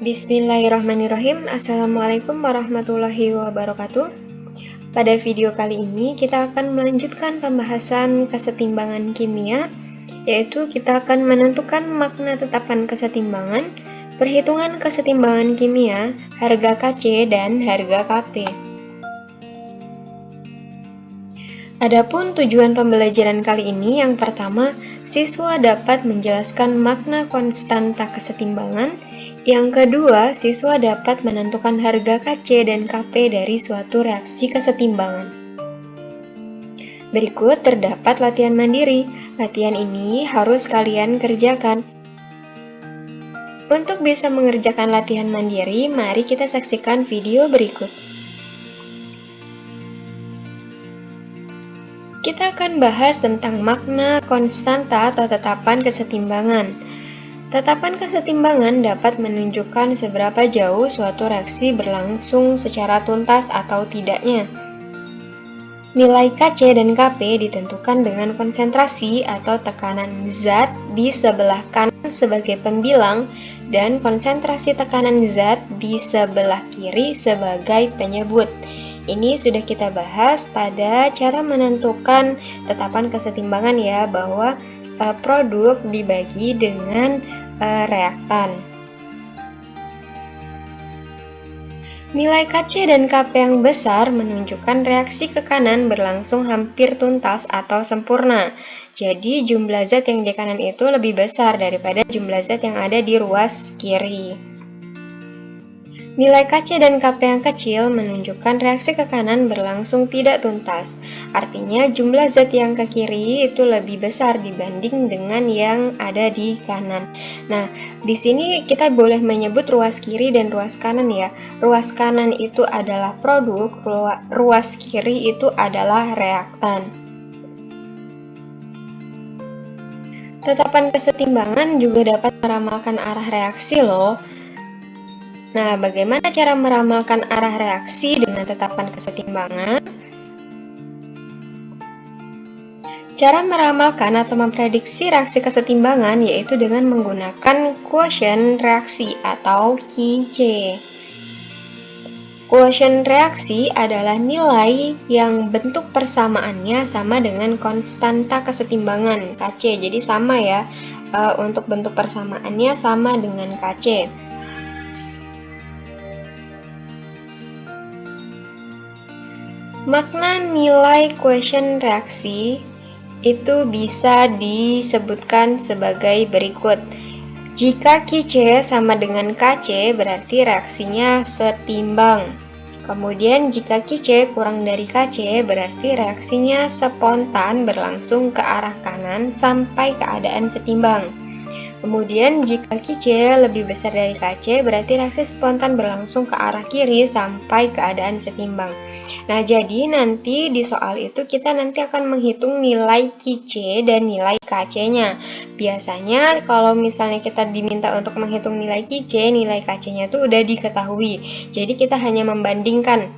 Bismillahirrahmanirrahim. Assalamualaikum warahmatullahi wabarakatuh. Pada video kali ini kita akan melanjutkan pembahasan kesetimbangan kimia, yaitu kita akan menentukan makna tetapan kesetimbangan, perhitungan kesetimbangan kimia, harga KC dan harga KP. Adapun tujuan pembelajaran kali ini, yang pertama, siswa dapat menjelaskan makna konstanta kesetimbangan. Yang kedua, siswa dapat menentukan harga KC dan KP dari suatu reaksi kesetimbangan. Berikut terdapat latihan mandiri. Latihan ini harus kalian kerjakan. Untuk bisa mengerjakan latihan mandiri, mari kita saksikan video berikut. Kita akan bahas tentang makna konstanta atau tetapan kesetimbangan. Tetapan kesetimbangan dapat menunjukkan seberapa jauh suatu reaksi berlangsung secara tuntas atau tidaknya. Nilai KC dan KP ditentukan dengan konsentrasi atau tekanan zat di sebelah kanan sebagai pembilang dan konsentrasi tekanan zat di sebelah kiri sebagai penyebut. Ini sudah kita bahas pada cara menentukan tetapan kesetimbangan ya, bahwa produk dibagi dengan reaktan. Nilai KC dan KP yang besar menunjukkan reaksi ke kanan berlangsung hampir tuntas atau sempurna. Jadi jumlah zat yang di kanan itu lebih besar daripada jumlah zat yang ada di ruas kiri. Nilai KC dan KP yang kecil menunjukkan reaksi ke kanan berlangsung tidak tuntas. Artinya jumlah zat yang ke kiri itu lebih besar dibanding dengan yang ada di kanan. Nah, di sini kita boleh menyebut ruas kiri dan ruas kanan ya. Ruas kanan itu adalah produk, ruas kiri itu adalah reaktan. Tetapan kesetimbangan juga dapat meramalkan arah reaksi loh. Nah, bagaimana cara meramalkan arah reaksi dengan tetapan kesetimbangan? Cara meramalkan atau memprediksi reaksi kesetimbangan yaitu dengan menggunakan quotient reaksi atau QC. Quotient reaksi adalah nilai yang bentuk persamaannya sama dengan konstanta kesetimbangan KC. Jadi sama ya, untuk bentuk persamaannya sama dengan KC. Makna nilai quotient reaksi itu bisa disebutkan sebagai berikut. Jika QC sama dengan KC, berarti reaksinya setimbang. Kemudian jika QC kurang dari KC, berarti reaksinya spontan berlangsung ke arah kanan sampai keadaan setimbang. Kemudian jika QC lebih besar dari KC, berarti reaksi spontan berlangsung ke arah kiri sampai keadaan setimbang. Nah, jadi nanti di soal itu kita nanti akan menghitung nilai QC dan nilai KC-nya. Biasanya kalau misalnya kita diminta untuk menghitung nilai QC, nilai KC-nya itu udah diketahui. Jadi kita hanya membandingkan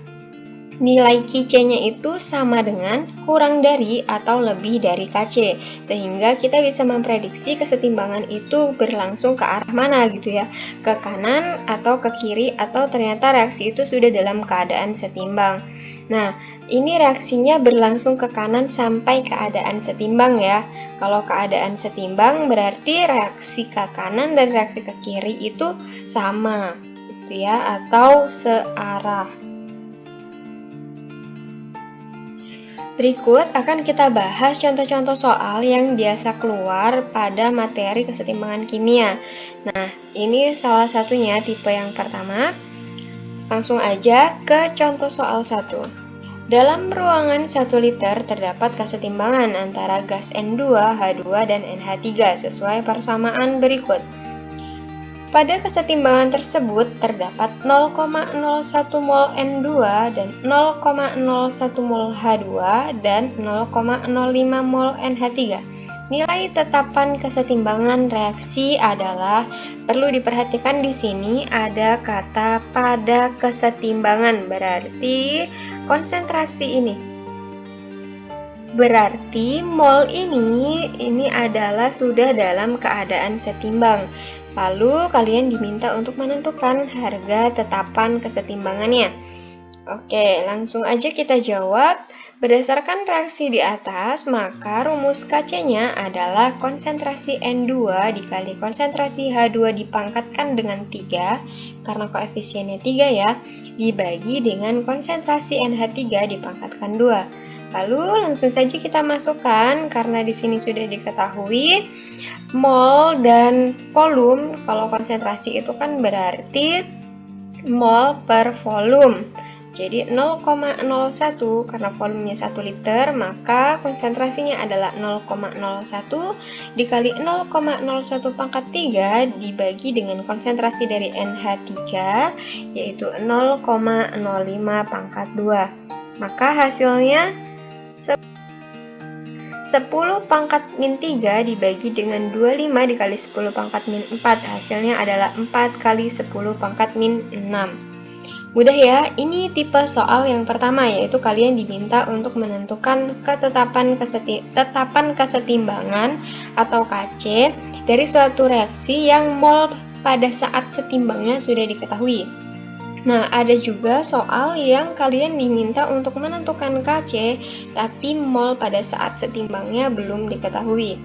nilai QC-nya itu sama dengan, kurang dari, atau lebih dari KC. Sehingga kita bisa memprediksi kesetimbangan itu berlangsung ke arah mana gitu ya. Ke kanan atau ke kiri, atau ternyata reaksi itu sudah dalam keadaan setimbang. Nah, ini reaksinya berlangsung ke kanan sampai keadaan setimbang ya. Kalau keadaan setimbang berarti reaksi ke kanan dan reaksi ke kiri itu sama gitu ya, atau searah. Berikut akan kita bahas contoh-contoh soal yang biasa keluar pada materi kesetimbangan kimia. Nah, ini salah satunya tipe yang pertama. Langsung aja ke contoh soal 1. Dalam ruangan 1 liter terdapat kesetimbangan antara gas N2, H2, dan NH3 sesuai persamaan berikut. Pada kesetimbangan tersebut terdapat 0,01 mol N2 dan 0,01 mol H2 dan 0,05 mol NH3. Nilai tetapan kesetimbangan reaksi adalah, perlu diperhatikan di sini ada kata pada kesetimbangan, berarti konsentrasi ini. Berarti mol ini adalah sudah dalam keadaan setimbang. Lalu kalian diminta untuk menentukan harga tetapan kesetimbangannya. Oke, langsung aja kita jawab. Berdasarkan reaksi di atas, maka rumus KC-nya adalah konsentrasi N2 dikali konsentrasi H2 dipangkatkan dengan 3, karena koefisiennya 3 ya, dibagi dengan konsentrasi NH3 dipangkatkan 2. Lalu langsung saja kita masukkan, karena di sini sudah diketahui mol dan volume. Kalau konsentrasi itu kan berarti mol per volume. Jadi 0,01 karena volumenya 1 liter, maka konsentrasinya adalah 0,01 dikali 0,01 pangkat 3 dibagi dengan konsentrasi dari NH3 yaitu 0,05 pangkat 2. Maka hasilnya 10 pangkat min 3 dibagi dengan 25 dikali 10 pangkat min 4, hasilnya adalah 4 kali 10 pangkat min 6. Mudah ya, ini tipe soal yang pertama, yaitu kalian diminta untuk menentukan tetapan kesetimbangan atau KC dari suatu reaksi yang mol pada saat setimbangnya sudah diketahui. Nah, ada juga soal yang kalian diminta untuk menentukan KC, tapi mol pada saat setimbangnya belum diketahui.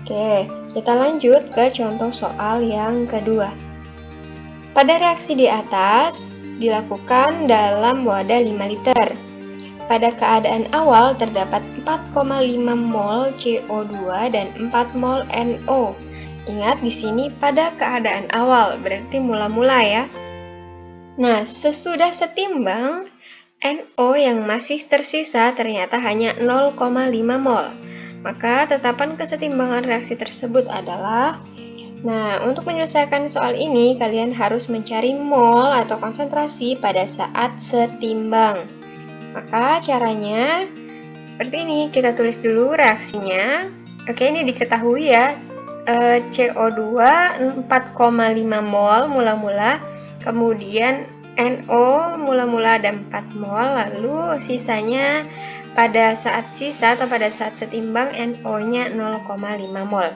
Oke, kita lanjut ke contoh soal yang kedua. Pada reaksi di atas, dilakukan dalam wadah 5 liter. Pada keadaan awal terdapat 4,5 mol CO2 dan 4 mol NO. Ingat di sini pada keadaan awal, berarti mula-mula ya. Nah, sesudah setimbang, NO yang masih tersisa ternyata hanya 0,5 mol. Maka tetapan kesetimbangan reaksi tersebut adalah, nah, untuk menyelesaikan soal ini, kalian harus mencari mol atau konsentrasi pada saat setimbang. Maka caranya seperti ini, kita tulis dulu reaksinya. Oke, ini diketahui ya, CO2 4,5 mol mula-mula, kemudian NO mula-mula ada 4 mol, lalu sisanya pada saat sisa atau pada saat setimbang NO-nya 0,5 mol.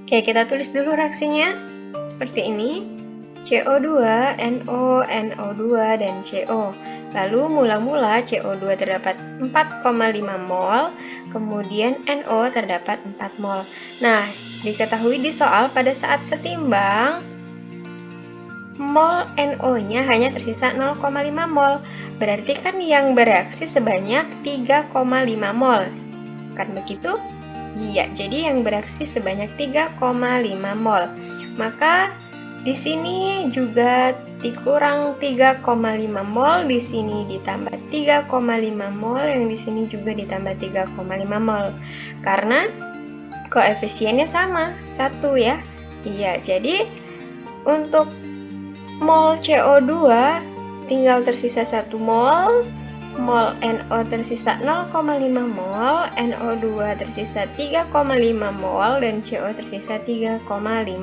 Oke, kita tulis dulu reaksinya seperti ini. CO2, NO, NO2, dan CO. Lalu mula-mula CO2 terdapat 4,5 mol, kemudian NO terdapat 4 mol. Nah, diketahui di soal pada saat setimbang, mol NO-nya hanya tersisa 0,5 mol. Berarti kan yang bereaksi sebanyak 3,5 mol. Kan begitu? Iya, jadi yang bereaksi sebanyak 3,5 mol. Maka di sini juga dikurang 3,5 mol, di sini ditambah 3,5 mol, yang di sini juga ditambah 3,5 mol. Karena koefisiennya sama, 1 ya. Iya, jadi untuk mol CO2 tinggal tersisa 1 mol. Mol NO tersisa 0,5 mol, NO2 tersisa 3,5 mol, dan CO tersisa 3,5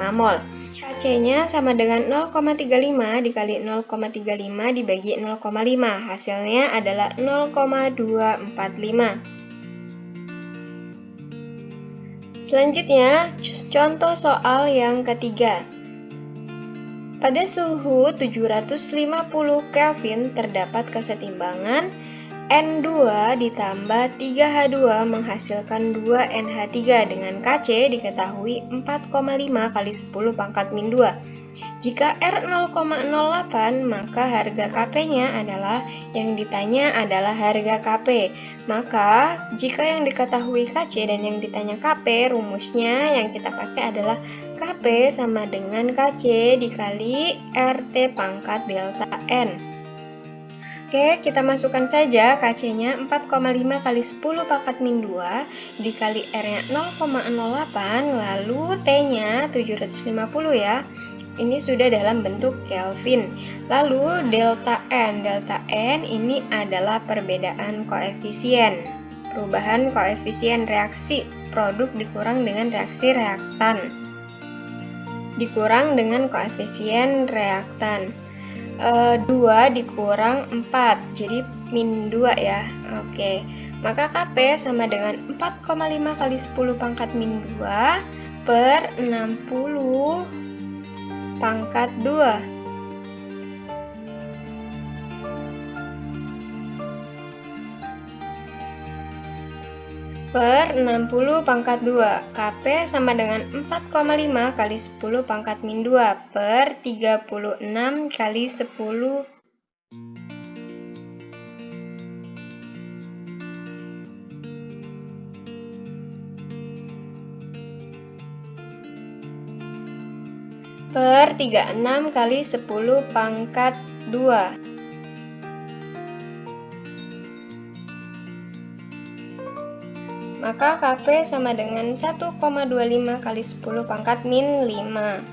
mol. KC-nya sama dengan 0,35 dikali 0,35 dibagi 0,5. Hasilnya adalah 0,245. Selanjutnya, contoh soal yang ketiga. Pada suhu 750 Kelvin terdapat kesetimbangan N2 ditambah 3H2 menghasilkan 2NH3 dengan KC diketahui 4,5 kali 10 pangkat min 2. Jika R 0,08 maka harga Kp-nya adalah, yang ditanya adalah harga Kp. Maka jika yang diketahui Kc dan yang ditanya Kp, rumusnya yang kita pakai adalah Kp sama dengan Kc dikali RT pangkat delta N. Oke, kita masukkan saja Kc-nya 4,5 kali 10 pangkat min 2 dikali R-nya 0,08, lalu T-nya 750 ya. Ini sudah dalam bentuk Kelvin. Lalu delta N ini adalah perbedaan koefisien. Perubahan koefisien reaksi produk dikurang dengan reaksi reaktan. Dikurang dengan koefisien reaktan. 2 dikurang 4, jadi min 2 ya. Oke, maka Kp sama dengan 4,5 kali 10 pangkat min 2 per 60 pangkat 2 per 60 pangkat 2. KP sama dengan 4,5 kali 10 pangkat min 2 per 36 kali 10 per 36 kali 10 pangkat 2. Maka KP sama dengan 1,25 kali 10 pangkat min 5.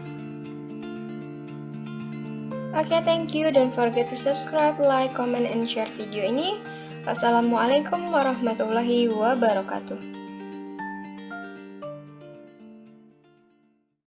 Oke, thank you. Don't forget to subscribe, like, comment, and share video ini. Wassalamualaikum warahmatullahi wabarakatuh.